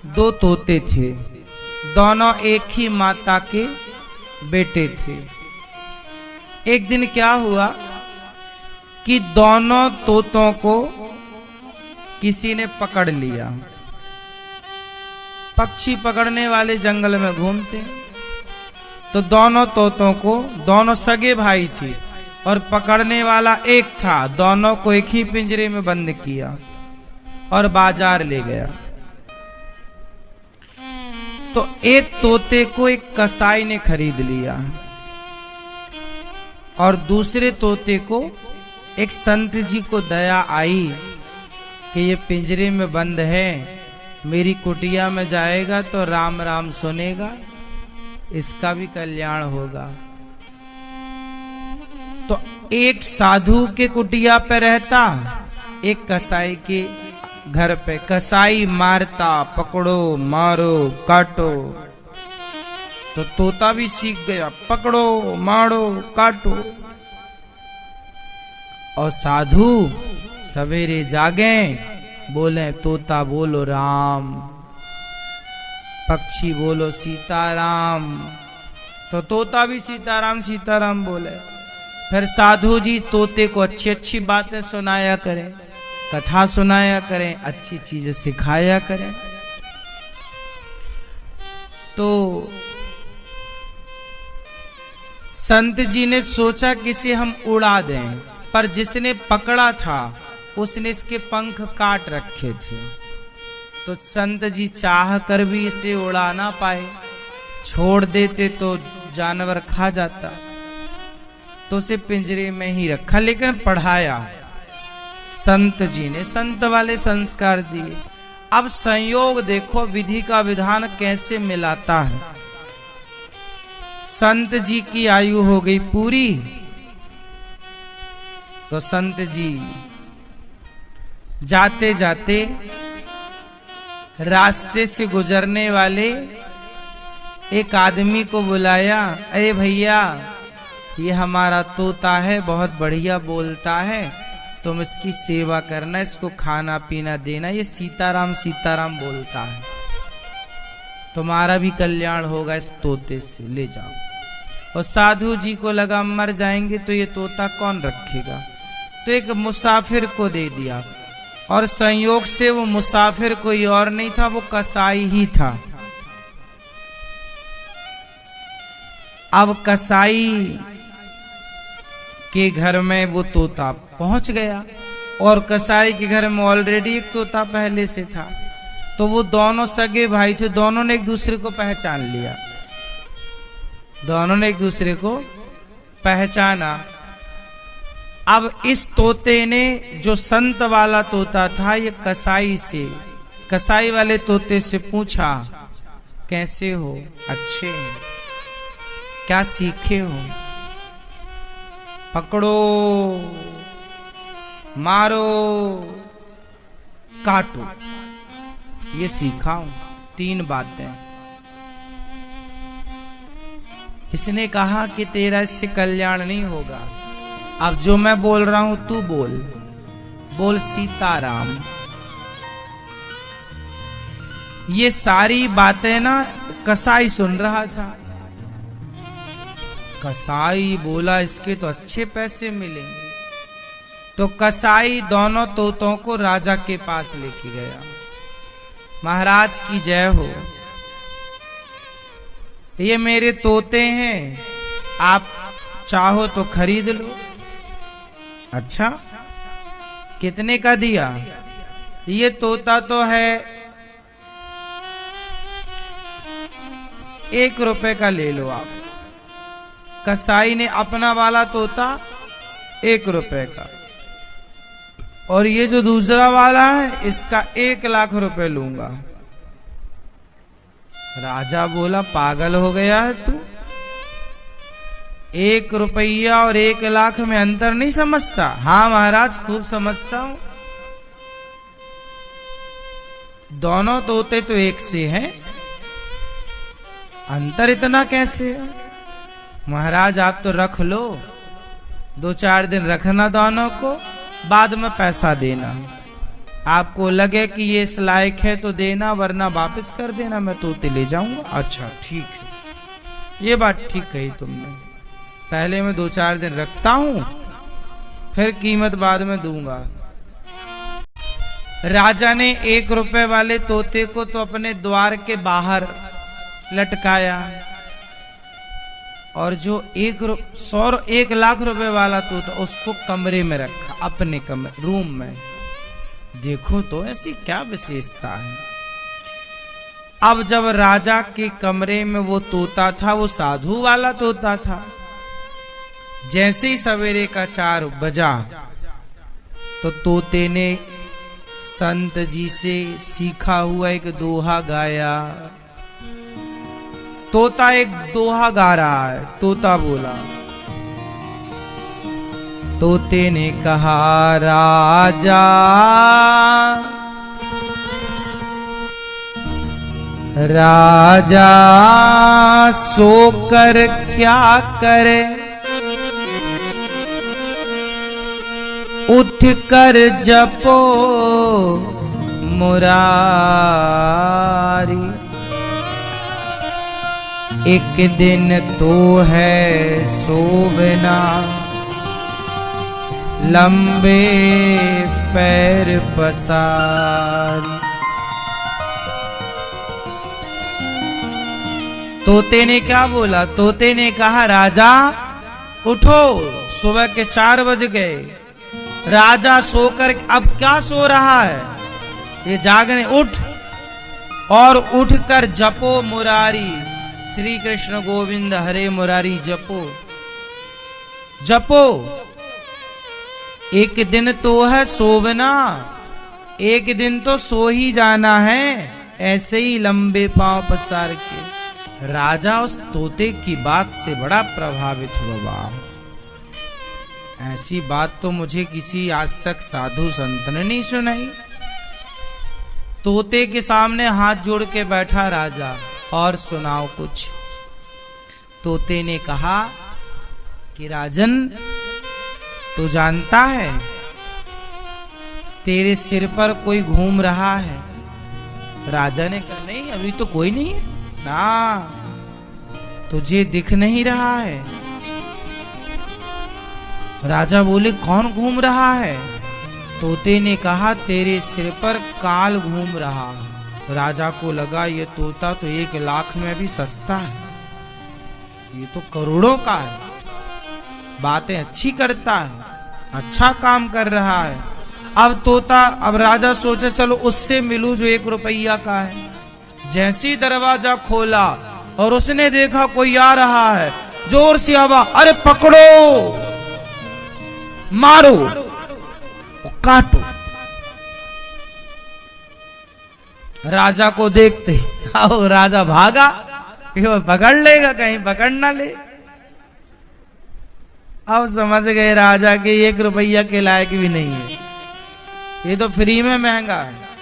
दो तोते थे, दोनों एक ही माता के बेटे थे। एक दिन क्या हुआ कि दोनों तोतों को किसी ने पकड़ लिया। पक्षी पकड़ने वाले जंगल में घूमते, तो दोनों तोतों को, दोनों सगे भाई थे और पकड़ने वाला एक था, दोनों को एक ही पिंजरे में बंद किया और बाजार ले गया। तो एक तोते को एक कसाई ने खरीद लिया और दूसरे तोते को एक संत जी को दया आई कि ये पिंजरे में बंद है, मेरी कुटिया में जाएगा तो राम राम सुनेगा, इसका भी कल्याण होगा। तो एक साधु के कुटिया पे रहता, एक कसाई के घर पे। कसाई मारता, पकड़ो मारो काटो, तो तोता भी सीख गया, पकड़ो मारो काटो। और साधु सवेरे जागे, बोले तोता बोलो राम, पक्षी बोलो सीताराम, तो तोता भी सीताराम सीताराम बोले। फिर साधु जी तोते को अच्छी अच्छी बातें सुनाया करें, कथा सुनाया करें, अच्छी चीजें सिखाया करें। तो संत जी ने सोचा कि इसे हम उड़ा दें, पर जिसने पकड़ा था उसने इसके पंख काट रखे थे। तो संत जी चाह कर भी इसे उड़ा ना पाए, छोड़ देते तो जानवर खा जाता, तो उसे पिंजरे में ही रखा, लेकिन पढ़ाया। संत जी ने संत वाले संस्कार दिए। अब संयोग देखो, विधि का विधान कैसे मिलाता है। संत जी की आयु हो गई पूरी, तो संत जी जाते जाते रास्ते से गुजरने वाले एक आदमी को बुलाया, अरे भैया ये हमारा तोता है, बहुत बढ़िया बोलता है, तुम इसकी सेवा करना, इसको खाना पीना देना, ये सीताराम सीताराम बोलता है, तुम्हारा भी कल्याण होगा इस तोते से, ले जाओ। और साधु जी को लगा मर जाएंगे तो ये तोता कौन रखेगा, तो एक मुसाफिर को दे दिया। और संयोग से वो मुसाफिर कोई और नहीं था, वो कसाई ही था। अब कसाई के घर में वो तोता पहुंच गया, और कसाई के घर में ऑलरेडी एक तोता पहले से था। तो वो दोनों सगे भाई थे, दोनों ने एक दूसरे को पहचान लिया, दोनों ने एक दूसरे को पहचाना। अब इस तोते ने, जो संत वाला तोता था, ये कसाई से, कसाई वाले तोते से पूछा, कैसे हो? अच्छे हैं। क्या सीखे हो? पकड़ो मारो काटो, ये सीखा हूं, 3 बातें। इसने कहा कि तेरा इससे कल्याण नहीं होगा, अब जो मैं बोल रहा हूं तू बोल, बोल सीताराम। ये सारी बातें ना कसाई सुन रहा था। कसाई बोला इसके तो अच्छे पैसे मिलेंगे, तो कसाई दोनों तोतों को राजा के पास लेके गया। महाराज की जय हो, ये मेरे तोते हैं, आप चाहो तो खरीद लो। अच्छा, कितने का दिया? ये तोता तो है 1 रुपए का, ले लो आप। कसाई ने अपना वाला तोता 1 रुपए का, और ये जो दूसरा वाला है इसका 1 लाख रुपए लूंगा। राजा बोला पागल हो गया है तू, 1 रुपया और 1 लाख में अंतर नहीं समझता? हाँ महाराज, खूब समझता हूं। दोनों तोते तो एक से हैं, अंतर इतना कैसे है? महाराज आप तो रख लो, 2-4 दिन रखना दोनों को, बाद में पैसा देना। आपको लगे कि ये इस लायक है तो देना, वरना वापस कर देना, मैं तोते ले जाऊंगा। अच्छा ठीक है, ये बात ठीक कही तुमने, पहले मैं 2-4 दिन रखता हूं, फिर कीमत बाद में दूंगा। राजा ने 1 रुपए वाले तोते को तो अपने द्वार के बाहर लटकाया, और जो 1 लाख रुपए वाला तोता उसको कमरे में रखा, अपने कमरे रूम में। देखो तो ऐसी क्या विशेषता है। अब जब राजा के कमरे में वो तोता था, वो साधु वाला तोता था। जैसे ही सवेरे का 4 बजा तो तोते ने संत जी से सीखा हुआ एक दोहा गाया। तोता एक दोहा गा रहा है। तोता बोला, तोते ने कहा राजा राजा सोकर क्या करे, उठ कर जपो मुरारी। एक दिन तो है सोवना, लंबे पैर पसारी। तोते ने क्या बोला? तोते ने कहा राजा उठो, सुबह के 4 बज गए। राजा सोकर अब क्या सो रहा है, ये जागने, उठ और उठकर जपो मुरारी। श्री कृष्ण गोविंद हरे मुरारी जपो जपो। एक दिन तो है सोवना, एक दिन तो सो ही जाना है, ऐसे ही लंबे पांव पसार के। राजा उस तोते की बात से बड़ा प्रभावित हुआ। ऐसी बात तो मुझे किसी आज तक साधु संत ने नहीं सुनाई। तोते के सामने हाथ जोड़ के बैठा राजा, और सुनाओ कुछ। तोते ने कहा कि राजन, तू जानता है तेरे सिर पर कोई घूम रहा है? राजा ने कहा नहीं, अभी तो कोई नहीं है ना, तुझे दिख नहीं रहा है। राजा बोले कौन घूम रहा है? तोते ने कहा तेरे सिर पर काल घूम रहा है। राजा को लगा ये तोता तो 1 लाख में भी सस्ता है, ये तो करोड़ों का है, बातें अच्छी करता है, अच्छा काम कर रहा है। अब राजा सोचे चलो उससे मिलूं जो 1 रुपया का है। जैसे ही दरवाजा खोला और उसने देखा कोई आ रहा है, जोर से आवाज, अरे पकड़ो, मारो, काटो। राजा को देखते आओ, राजा भागा कि वो पकड़ लेगा, कहीं पकड़ ना ले। अब समझ गए राजा के 1 रुपया के लायक भी नहीं है, ये तो फ्री में महंगा है।